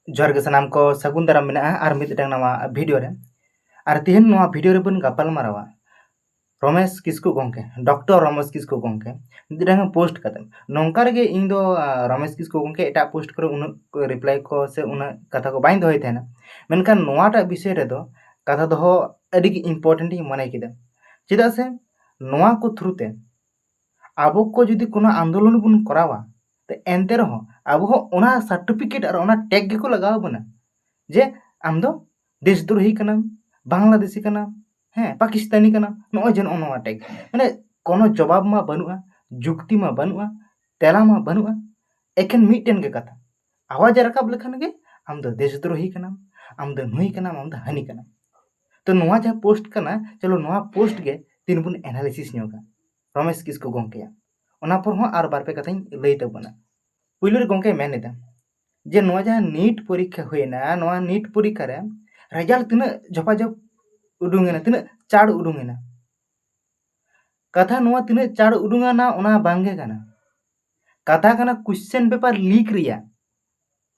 जोहार गे सानाम को सगुन दाराम मेना आर मिदटांग नवा भिडियो रे आर तिहिन नवा भिडियो रे बन गापाल मारावा रमेश किस्कु गोंके डॉक्टर रमेश किस्कु गोंके मिदटांग पोस्ट कते नोंका रेगे इन दो रमेश किस्कु गोंके एटा पोस्ट करे उन रिप्लाई को से उन कथा को बाइन दोहय थेना मेनखान नोवाटा विषय रे दो कथा दो अडी इम्पोर्टेंट मने किदा चेदा से नोवा को थ्रू ते आबो को जदि कोनो आंदोलन बुन करावा तो एनते रहो अब ओना सर्टिफिकेट और ओना टैग गेको लगाव बना जे आम दो देशद्रोही कना बांग्लादेशी कना हैं पाकिस्तानी कना नो जन ओनवा टैग माने कोनो जवाब मा बनुआ जुक्ति मा बनुआ तेला मा बनुआ एकेन मिटेन गे कथा आवाज रकाब लेखान गे आम दो देशद्रोही कना आम दो नुई कना आम दो हानि कना तो नोवा जहाँ पोस्ट कना चलो नोवा पोस्ट गे तीन बुन एनालिसिस न्योगा रमेश किस्कु गोंके ओना पर हो आर बार पे कथाई लई तबना पुइलुर गोंके मेनेदा जे नोवा जहाँ नीट परीक्षा हुएना नोवा नीट परीक्षा रे रिजल्ट तिना झपाझप उडुंगेना तिना चाड़ उडुंगेना कथा नोवा तिना चाड़ उडुंगाना ओना बांगे काना कथा काना क्वेश्चन पेपर लीक रिया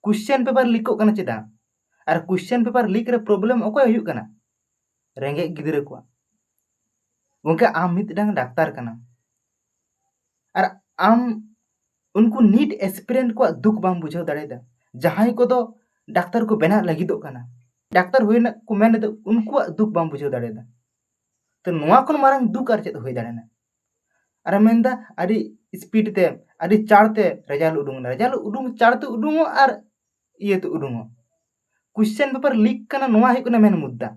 क्वेश्चन पेपर लीको काना चेदा और क्वेश्चन पेपर लीक रे प्रॉब्लम ओकोय हुयुग काना रेंगे गिदरे को गोंके आम मिदटांग डाक्तार काना और आम उनको नीट एस्पिरेंट को दुख बाम बुझाव दाड़ेदा जहां को तो डाक्तार को बेना लगिदो काना डाक्तार होइना को मेने तो उनको दुख बाम बुझाव दाड़ेदा तो नोवा कोन मारंग दुख आर चेद होय दाड़ेना अरे मेंदा अडी स्पीड ते अडी चाड़ते रिजल्ट उडुंग चाड़ते उडुंगो और ये तो उडुंगो क्वेश्चन पेपर लीक काना नोवा है कोना मेन मुद्दा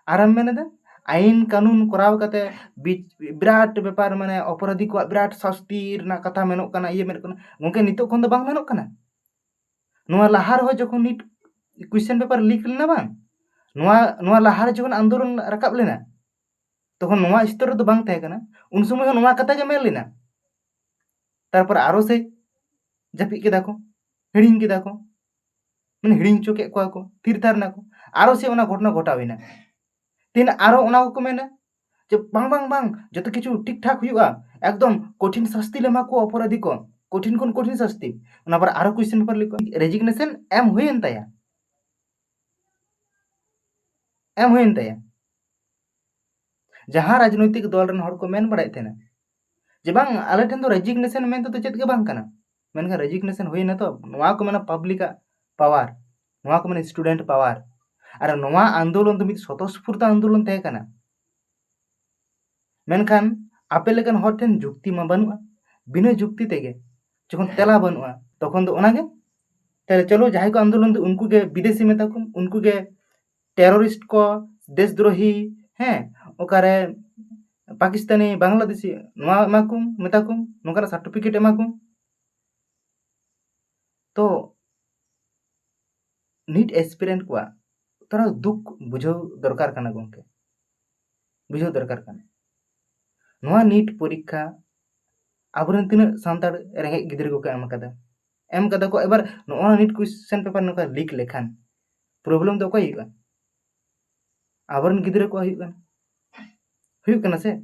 आराम मेनेदा आईन कानून कराव कते विराट व्यापार माने अपराधी को विराट शास्ति रना कथा मेनो काना ये मेनो काना गोंके नितो खन दो बांग मेनो काना नोवा लाहार हो जखन नीट क्वेश्चन पेपर लीक लेना बांग नोवा लाहार जखन आंदोलन रकाब लेना तखन नोवा स्तर दो बांग तहे काना उन समय हो नोवा कथा गे मेन लेना तारपर आरो से जपि केदा को हिडिंग केदा को माने हिडिंग चो के को थीर थार ना को आरो से ओना घटना घटावेना तीन आरो ओना को मेना जे बांग बांग बांग जतो किछु ठीक ठाक हुआ एकदम कठिन शास्ति लेमा को अपराधी को कठिन कोन कठिन शास्ति ओना पर आरो क्वेश्चन पेपर लिखो रेजिग्नेशन एम हुएन ताया जहां राजनीतिक दल रन हर को मेन बड़ाय थेना जे बांग आले ठेन तो रेजिग्नेशन मेन तो चेत गे बांग काना मेनका रेजिग्नेशन हुएना तो नोवा को मेना पब्लिक पावर नोवा को मेना स्टूडेंट पावर और नोवा आंदोलन तो मित स्वतःस्फूर्त आंदोलन तहे काना मेनखान आपे लेकन हर ठेन जुक्ति मा बनुआ बिना जुक्ति तेगे जखन तेला बनुआ तखन तो ओनागे ताहले चलो जहां को आंदोलन तो उनको गे विदेशी मेता को उनको गे टेररिस्ट को देशद्रोही हैं ओकारे पाकिस्तानी बांग्लादेशी नोवा एमाकुम मेताकुम नोकारा सर्टिफिकेट एमाकुम तो नीट एस्पिरेंट को तोरा दुख बुझाव दरकार काना गोंके बुझाव दरकार काना नोवा नीट परीक्षा आबरन तिना सांताड़ रेंगे गिदरे को एम कदा को एबार नोना नीट क्वेश्चन पेपर नोका लीक लेखान प्रॉब्लम तो कोई हुआ आबरन गिदरे को हुयुग काना से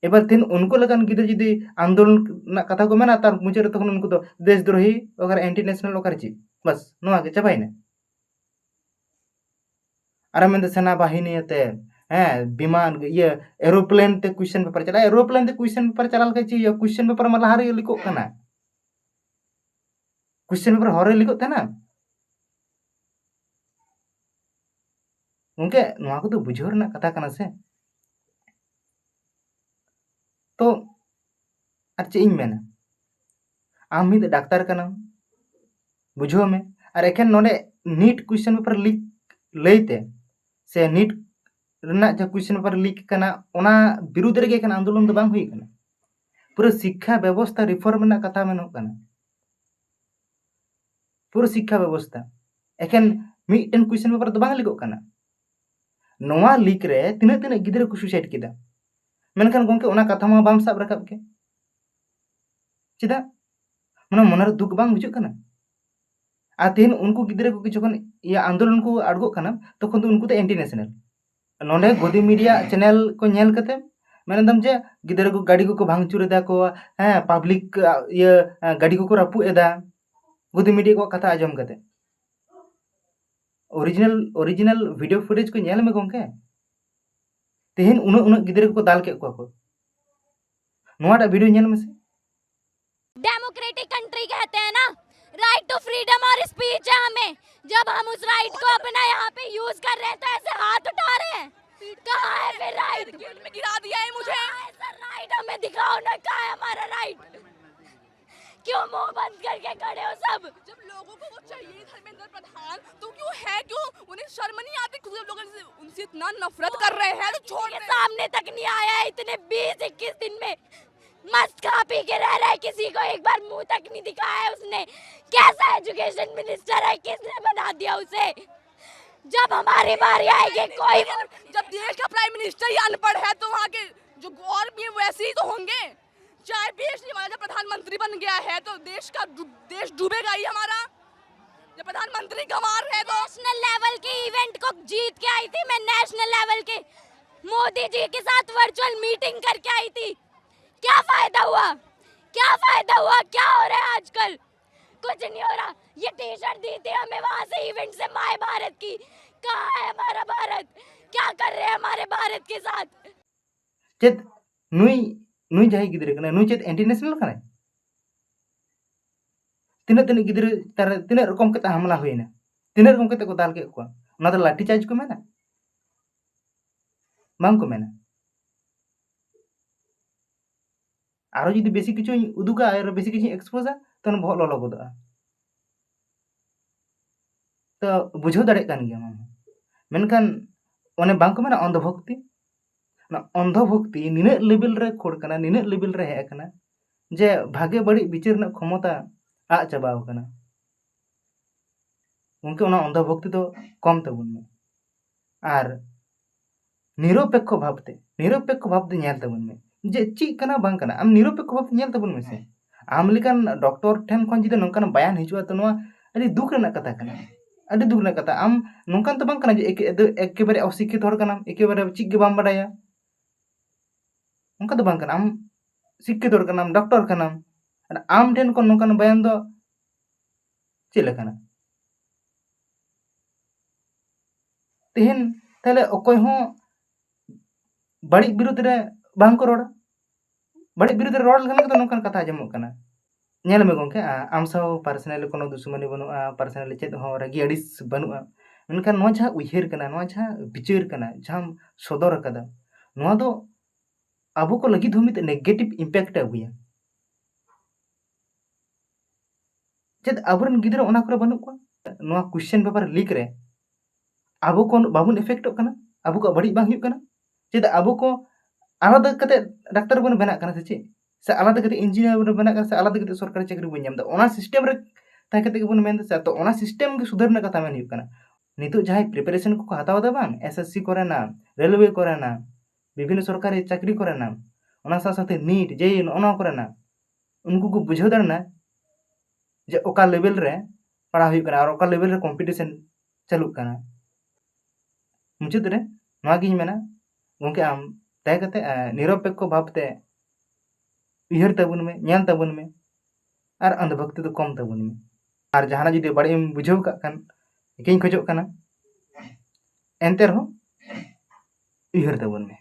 एबार तीन उनको लगन गिदरे जदि आंदोलन ना कथा को मेना तार मुझे तखन उनको तो देशद्रोही ओकर एंटी नेशनल ओकर ची बस नोआ के चबाइना अरे मेन सेना बाहिनी ते हैं विमान ये एरोप्लेन ते क्वेश्चन पेपर चला एरोप्लेन ते क्वेश्चन पेपर चलाल के ची क्वेश्चन पेपर मा लहारे लिखो काना क्वेश्चन पेपर हरे लिखो तना उनके नोआ को तो बुझाव रना कथा काना से तो चे इन मेना आम मिद डाक्तार काना बुझाव में और एखेन नोडे नीट क्वेश्चन पेपर लीक लईते से नीट रना जो क्वेश्चन पेपर लीक काना ओना विरुद्ध रे एखेन आंदोलन तो बांग हुई काना पूरा शिक्षा व्यवस्था रिफॉर्म ना कथा मेनो काना पूरा शिक्षा व्यवस्था एखेन मिटेन क्वेश्चन पेपर तो बांग लिखो काना नोवा लीक रे तिना तिना गिदरे को सुसाइड किदा मेनखान गोंके ओना कथा मा बाम साब रकाब के चिदा मने मनरे दुख बांग बुझुग काना आ तीन उनको गिदरे को जखन या आंदोलन को आड़गो काना तखन तो उनको तो एंटी नेशनल नोंडे गोदी मीडिया चैनल को नेल कते मेनदम जे गिदरे को गाड़ी को भांग चुरेदा को हैं पब्लिक ये गाड़ी को रापु एदा गोदी मीडिया को कथा आजम कते ओरिजिनल वीडियो फुटेज को नेल में गोंके तेहन उन गिदरे को दाल के को नोआटा वीडियो नेल में से डेमोक्रेटिक कंट्री कहते हैं ना, राइट टू फ्रीडम और स्पीच है हमें। जब हम उस राइट को अपना यहाँ पे यूज कर रहे हैं तो ऐसे हाथ उठा रहे हैं। कहाँ है फिर राइट? गेट में गिरा दिया है मुझे। राइट हमें दिखाओ ना, कहाँ है हमारा राइट? क्यों मुंह बंद करके खड़े हो सब? जब लोगों को वो चाहिए धर्मेंद्र प्रधान, तो क्यों है, क्यों उन्हें शर्म नहीं आती? खुद लोग उनसे इतना नफरत कर रहे हैं तो छोड़ के सामने तक नहीं आया है इतने 20-21 दिन में। मस्त खा पी के रह रहा है, किसी को एक बार मुंह तक नहीं दिखाया है उसने। कैसा एजुकेशन मिनिस्टर है, किसने बना दिया उसे? जब हमारी बारी आएगी कोई, जब देश का प्राइम मिनिस्टर ही अनपढ़ है तो वहाँ के जो और भी वैसे ही तो होंगे। चाहे देश हमारा प्रधानमंत्री बन गया है तो देश डूबेगा ही हमारा। जब प्रधानमंत्री गंवार है तो नेशनल लेवल के इवेंट को जीत के आई थी मैं, नेशनल लेवल के मोदी जी के साथ वर्चुअल मीटिंग करके आई थी। क्या फायदा हुआ? क्या फायदा हुआ? क्या हो रहा है आजकल? कुछ नहीं हो रहा। ये टी शर्ट दी थी हमें वहां से इवेंट से, माय भारत की। कहाँ है हमारा भारत? क्या कर रहे हैं हमारे भारत के साथ? चेत नुई जाहि गिदरे कना नुई चेत इंटरनेशनल कना तिने गिदरे तार तिने रकम कते हमला हुईना तिने रकम कते को दाल के को ना तो लाठी चार्ज को मेना बांग को मेना आरो जुदी बेसी किछु उदुगा आरो बेसी किछु एक्सपोजा तो न बहुत ललो गोदा तो बुझो दाड़े कान गया माम मेनखान ओने बांग को मेना अंधभक्ति ना अंधभक्ति निने लेवल रे खोड़ कना निने लेवल रे हे कना जे भागे बड़ी विचार ना क्षमता आ चाबाव कना उनके ओना अंधभक्ति तो कम तबुन में आर निरपेक्ष भावते नेल तबुन में जे ची कना बांग कना आम निरपेक्ष भावते नेल तबुन में से आम लेकान डॉक्टर ठेन खन जुदि नोंकान बयान हिजुआ तो नोआ अडी दुख रेना कथा कना अडी दुख रेना कथा आम नोंकान तो बांग कना जे एकेबारे अशिक्षित हर कना एकेबारे ची गे बाम बाडाया उनका तो बांग कना आम शिक्षित हर कना डॉक्टर कना आम ठेन खन नोंकान बयान दो चे लेकाना तेहन ताले अकोय हो बड़ी विरुद्ध रे बांग को रोड़ा बड़ी विरुद्ध रे रोड़ लखन तो नोंकान कथा आजमो कना नेल में गोंके आम साव पर्सनली कोनो दुश्मनी बनुआ पर्सनली चेत हो रगी अडिस बनुआ मेनखान नोआ जहा उइहेर कना नोआ जहा विचार कना जहा सदर कदा नोआ दो आबो को लगी धुमित नेगेटिव इंपैक्ट अगुया चेत आबरन गिदरा ओना करे बनु को नोआ क्वेश्चन पेपर लीक रे आबो को बाबुन इफेक्ट कना आबो को बड़ी बांग हुयु कना चेत आबो को आलादा कते डाक्टर बन बना कना से से आलादा कते इंजीनियर बन बना कना से आलादा कते सरकारी चाकरी बन नाम दा ओना सिस्टम रे ताय कते बन मेन से तो ओना सिस्टम के सुधारना कथा मेन हुयु कना नितो जहाय प्रिपरेशन को हताव दा बांग एसएससी करेना रेलवे करेना विभिन्न सरकारी चाकरी करेना ओना साथे नीट जेई ओना करेना उनको को बुझाव दाना जे ओका लेवल रे पढ़ा हुयु कना और ओका लेवल रे कंपटीशन चालू कना मुझे रे नोआ गिन मेना गोंके आम ताय कते निरपेक्ष भावते उयहर तबुन में नेल तबुन में और अंधभक्ति तो कम तबुन में और जहाना जुदी बड़ी बुझाव का कान एकिन खोजो कना एंते रहो उयहर तबुन में।